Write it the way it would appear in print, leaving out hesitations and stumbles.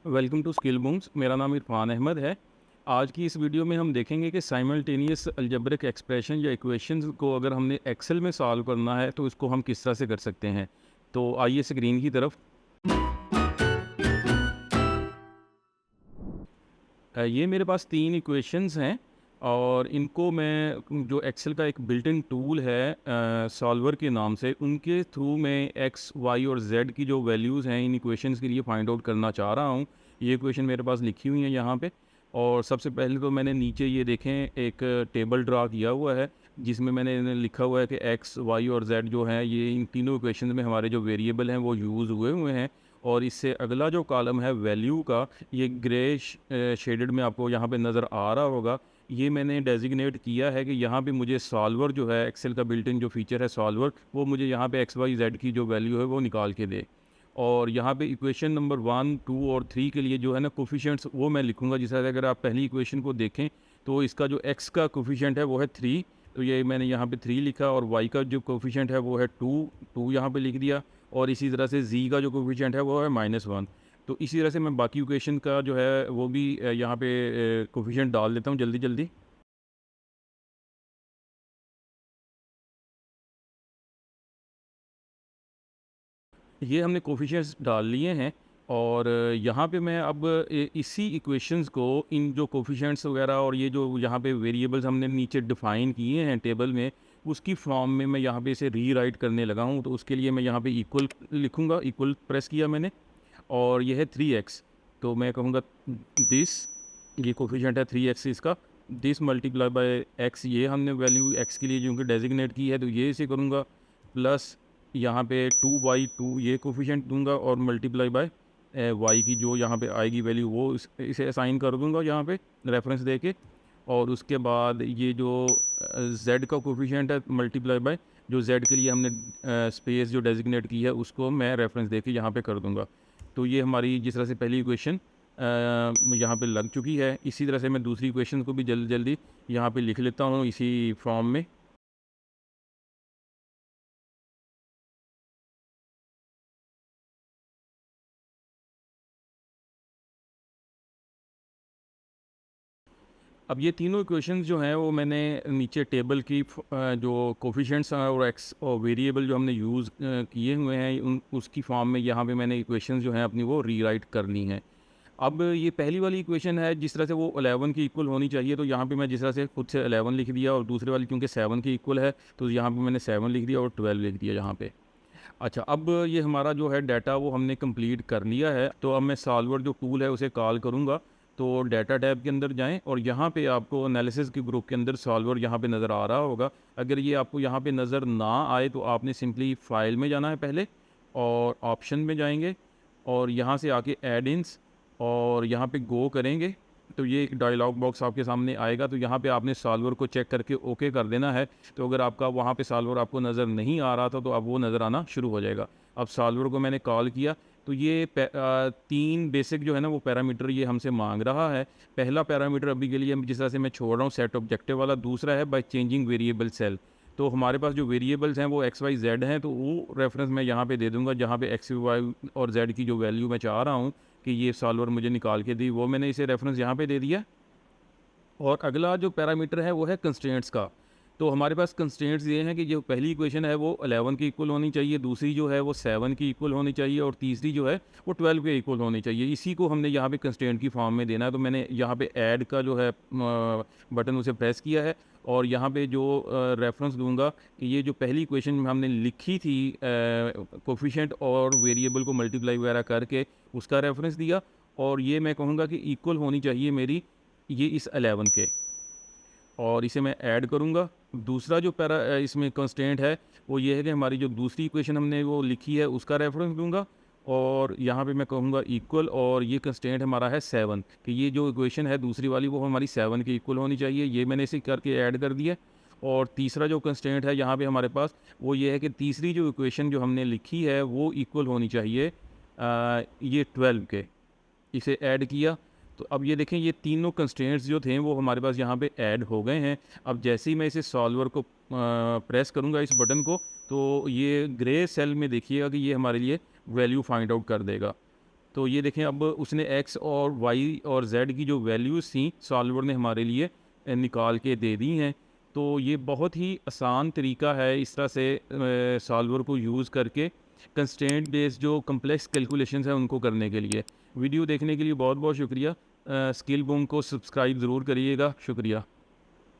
Welcome to skill बूम्स। मेरा नाम इरफान अहमद है। आज की इस वीडियो में हम देखेंगे कि साइमल्टेनियस अलजेब्रिक एक्सप्रेशन या इक्वेशंस को अगर हमने एक्सेल में सॉल्व करना है तो इसको हम किस तरह से कर सकते हैं। तो आइए स्क्रीन की तरफ। ये मेरे पास तीन इक्वेशंस हैं और इनको मैं जो एक्सेल का एक बिल्ट इन टूल है सॉल्वर के नाम से, उनके थ्रू मैं एक्स वाई और जेड की जो वैल्यूज़ हैं इन इक्वेशंस के लिए फाइंड आउट करना चाह रहा हूँ। ये इक्वेशन मेरे पास लिखी हुई है यहाँ पे। और सबसे पहले तो मैंने नीचे ये देखें एक टेबल ड्रा किया हुआ है जिसमें मैंने लिखा हुआ है कि एक्स वाई और जेड जो है ये इन तीनों इक्वेशन में हमारे जो वेरिएबल हैं वो यूज़ हुए हुए हैं। और इससे अगला जो कॉलम है वैल्यू का, ये ग्रे शेडेड में आपको यहाँ पे नज़र आ रहा होगा। ये मैंने डेजिग्नेट किया है कि यहाँ पे मुझे सॉल्वर जो है एक्सेल का बिल्ट इन जो फीचर है सॉल्वर, वो मुझे यहाँ पे एक्स वाई जेड की जो वैल्यू है वो निकाल के दे। और यहाँ पे इक्वेशन नंबर 1, 2 और 3 के लिए जो है ना कोफिशिएंट्स वो मैं लिखूँगा। जिस तरह से अगर आप पहली इक्वेशन को देखें तो इसका जो एक्स का कोफिशिएंट है वो है 3, तो ये मैंने यहाँ पे 3 लिखा। और वाई का जो कोफिशिएंट है वो है 2 यहाँ पे लिख दिया। और इसी तरह से जी का जो कोफिशिएंट है वो है -1। तो इसी तरह से मैं बाकी इक्वेशन का जो है वो भी यहाँ पे कोफिशिएंट डाल देता हूँ जल्दी जल्दी। ये हमने कोफिशिएंट्स डाल लिए हैं। और यहाँ पे मैं अब इसी इक्वेशंस को, इन जो कोफिशिएंट्स वगैरह और ये जो यहाँ पे वेरिएबल्स हमने नीचे डिफ़ाइन किए हैं टेबल में, उसकी फॉर्म में मैं यहाँ पे इसे रीराइट करने लगा हूँ। तो उसके लिए मैं यहाँ पे इक्वल लिखूँगा, इक्वल प्रेस किया मैंने। और ये है 3x, तो मैं कहूँगा दिस, ये कोफिशिएंट है 3x इसका, दिस मल्टीप्लाई बाय x, ये हमने वैल्यू x के लिए जो कि डेजिग्नेट की है तो ये इसे करूँगा, प्लस यहाँ पे 2/2 ये कोफिशिएंट दूंगा और मल्टीप्लाई बाय y की जो यहाँ पे आएगी वैल्यू वो इसे असाइन कर दूंगा यहाँ पे रेफरेंस दे के। और उसके बाद ये जो z का कोफिशिएंट है मल्टीप्लाई बाय जो z के लिए हमने स्पेस जो डेजिग्नेट की है उसको मैं रेफरेंस दे के यहाँ पे कर दूंगा। तो ये हमारी जिस तरह से पहली इक्वेशन यहाँ पे लग चुकी है, इसी तरह से मैं दूसरी इक्वेशन को भी जल्दी जल्दी यहाँ पे लिख लेता हूँ इसी फॉर्म में। अब ये तीनों इक्वेशंस जो हैं वो मैंने नीचे टेबल की जो कोफिशिएंट्स और एक्स और वेरिएबल जो हमने यूज़ किए हुए हैं उन उसकी फॉर्म में यहाँ पे मैंने इक्वेशंस जो हैं अपनी वो रीराइट कर ली हैं। अब ये पहली वाली इक्वेशन है जिस तरह से वो 11 की इक्वल होनी चाहिए, तो यहाँ पे मैं जिस तरह से खुद से 11 लिख दिया। और दूसरे वाली क्योंकि 7 की इक्वल है तो यहाँ पे मैंने 7 लिख दिया और 12 लिख दिया यहाँ पे। अच्छा, अब ये हमारा जो है डाटा वो हमने कंप्लीट कर लिया है। तो अब मैं सॉल्वर जो टूल है उसे कॉल करूँगा। तो डाटा टैब के अंदर जाएं और यहाँ पे आपको एनालिसिस के ग्रुप के अंदर सॉल्वर यहाँ पे नज़र आ रहा होगा। अगर ये आपको यहाँ पे नज़र ना आए तो आपने सिंपली फाइल में जाना है पहले और ऑप्शन में जाएंगे और यहाँ से आके ऐड इन्स और यहाँ पे गो करेंगे तो ये एक डायलॉग बॉक्स आपके सामने आएगा। तो यहाँ पे आपने सॉल्वर को चेक करके ओके कर देना है। तो अगर आपका वहाँ पे सॉल्वर आपको नज़र नहीं आ रहा था तो अब वो नज़र आना शुरू हो जाएगा। अब सॉल्वर को मैंने कॉल किया तो ये 3 बेसिक जो है ना वो पैरामीटर ये हमसे मांग रहा है। पहला पैरामीटर अभी के लिए जिस तरह से मैं छोड़ रहा हूँ सेट ऑब्जेक्टिव वाला, दूसरा है बाय चेंजिंग वेरिएबल सेल। तो हमारे पास जो वेरिएबल्स हैं वो एक्स वाई जेड हैं, तो वो रेफरेंस मैं यहाँ पे दे दूँगा जहाँ पे एक्स वाई और जेड की जो वैल्यू मैं चाह रहा हूँ कि ये सॉल्वर मुझे निकाल के दी, वो मैंने इसे रेफरेंस यहाँ पे दे दिया। और अगला जो पैरामीटर है वो है कंस्ट्रेंट्स का। तो हमारे पास कंस्ट्रेंट्स ये हैं कि जो पहली इक्वेशन है वो 11 की इक्वल होनी चाहिए, दूसरी जो है वो 7 की इक्वल होनी चाहिए और तीसरी जो है वो 12 के इक्वल होनी चाहिए। इसी को हमने यहाँ पे कंस्ट्रेंट की फॉर्म में देना है। तो मैंने यहाँ पे ऐड का जो है बटन उसे प्रेस किया है और यहाँ पे जो रेफरेंस दूंगा कि ये जो पहली इक्वेशन हमने लिखी थी कोफिशिएंट और वेरिएबल को मल्टीप्लाई वगैरह करके उसका रेफरेंस दिया। और ये मैं कहूँगा कि इक्वल होनी चाहिए मेरी ये इस 11 के, और इसे मैं ऐड करूँगा। दूसरा जो इसमें कंस्टेंट है वो ये है कि हमारी जो दूसरी इक्वेशन हमने वो लिखी है उसका रेफरेंस दूंगा और यहाँ पे मैं कहूँगा इक्वल, और ये कंस्टेंट हमारा है 7 कि ये जो इक्वेशन है दूसरी वाली वो हमारी 7 की इक्वल होनी चाहिए। ये मैंने इसे करके ऐड कर दिया। और तीसरा जो कंस्टेंट है यहाँ पे हमारे पास वो ये है कि तीसरी जो इक्वेशन जो हमने लिखी है वो इक्वल होनी चाहिए ये 12 के। इसे ऐड किया तो अब ये देखें ये तीनों कंस्ट्रेंट्स जो थे वो हमारे पास यहाँ पे ऐड हो गए हैं। अब जैसे ही मैं इसे सॉल्वर को प्रेस करूँगा इस बटन को तो ये ग्रे सेल में देखिएगा कि ये हमारे लिए वैल्यू फाइंड आउट कर देगा। तो ये देखें अब उसने एक्स और वाई और जेड की जो वैल्यूज़ थी सॉल्वर ने हमारे लिए निकाल के दे दी हैं। तो ये बहुत ही आसान तरीका है इस तरह से सॉल्वर को यूज़ करके कंस्ट्रेंट बेस्ड जो कम्प्लेक्स कैलकुलेशंस हैं उनको करने के लिए। वीडियो देखने के लिए बहुत बहुत शुक्रिया। स्किल बूम को सब्सक्राइब ज़रूर करिएगा। शुक्रिया।